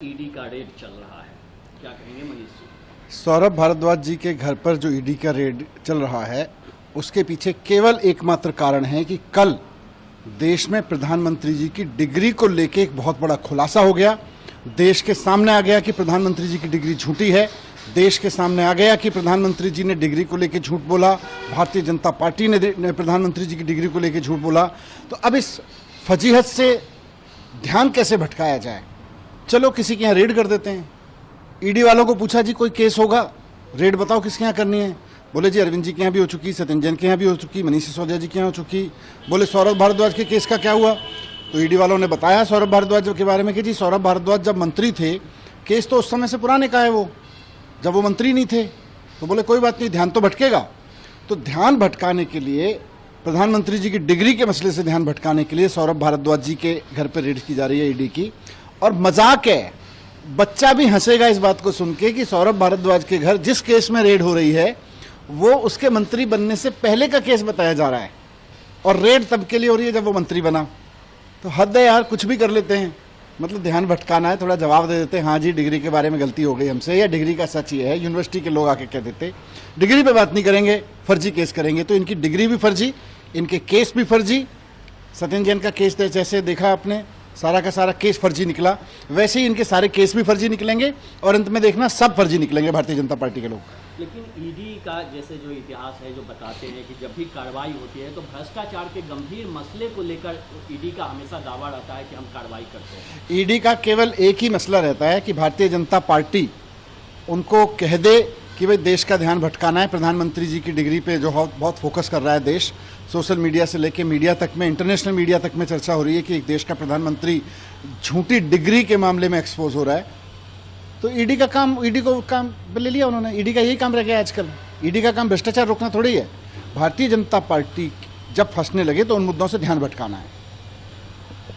ED का red चल रहा है, क्या कहेंगे मनीष जी? सौरभ भारद्वाज जी के घर पर जो ईडी का रेड चल रहा है उसके पीछे केवल एकमात्र कारण है कि कल देश में प्रधानमंत्री जी की डिग्री को लेकर एक बहुत बड़ा खुलासा हो गया। देश के सामने आ गया कि प्रधानमंत्री जी की डिग्री झूठी है। देश के सामने आ गया कि प्रधानमंत्री जी ने डिग्री को लेकर झूठ बोला, भारतीय जनता पार्टी ने प्रधानमंत्री जी की डिग्री को लेकर झूठ बोला। तो अब इस फजीहत से ध्यान कैसे भटकाया जाए? चलो किसी के यहाँ रेड कर देते हैं। ईडी वालों को पूछा जी कोई केस होगा, रेड बताओ किसके यहाँ करनी है। बोले जी अरविंद जी के यहाँ भी हो चुकी, सत्येंद्र जैन के यहाँ भी हो चुकी, मनीष सिसोदिया जी के यहाँ हो चुकी। बोले सौरभ भारद्वाज के केस का क्या हुआ? तो ईडी वालों ने बताया सौरभ भारद्वाज के बारे में कि जी सौरभ भारद्वाज जब मंत्री थे, केस तो उस समय से पुराने का है, वो जब वो मंत्री नहीं थे। तो बोले कोई बात नहीं, ध्यान तो भटकेगा। तो ध्यान भटकाने के लिए, प्रधानमंत्री जी की डिग्री के मसले से ध्यान भटकाने के लिए सौरभ भारद्वाज जी के घर पर रेड की जा रही है ईडी की। और मजाक है, बच्चा भी हंसेगा इस बात को सुन के कि सौरभ भारद्वाज के घर जिस केस में रेड हो रही है वो उसके मंत्री बनने से पहले का केस बताया जा रहा है, और रेड तब के लिए हो रही है जब वो मंत्री बना। तो हद है यार, कुछ भी कर लेते हैं। मतलब ध्यान भटकाना है, थोड़ा जवाब दे देते हैं, हाँ जी डिग्री के बारे में गलती हो गई हमसे, या डिग्री का सच ये है। यूनिवर्सिटी के लोग आके कह देते डिग्री पे बात नहीं करेंगे, फर्जी केस करेंगे। तो इनकी डिग्री भी फर्जी, इनके केस भी फर्जी। सत्येंद्र जैन का केस जैसे देखा आपने, सारा का सारा केस फर्जी निकला, वैसे ही इनके सारे केस भी फर्जी निकलेंगे और अंत में देखना सब फर्जी निकलेंगे भारतीय जनता पार्टी के लोग। लेकिन ईडी का जैसे जो इतिहास है, जो बताते हैं कि जब भी कार्रवाई होती है तो भ्रष्टाचार के गंभीर मसले को लेकर ईडी का हमेशा दावा रहता है कि हम कार्रवाई करते हैं। ईडी का केवल एक ही मसला रहता है कि भारतीय जनता पार्टी उनको कह दे कि भाई देश का ध्यान भटकाना है। प्रधानमंत्री जी की डिग्री पे जो बहुत फोकस कर रहा है देश, सोशल मीडिया से लेके मीडिया तक में, इंटरनेशनल मीडिया तक में चर्चा हो रही है कि एक देश का प्रधानमंत्री झूठी डिग्री के मामले में एक्सपोज हो रहा है। तो ईडी का काम, ईडी को काम ले लिया उन्होंने। ईडी का यही काम रह गया आजकल। ईडी का काम भ्रष्टाचार रोकना थोड़ी है। भारतीय जनता पार्टी जब फंसने लगे तो उन मुद्दों से ध्यान भटकाना है।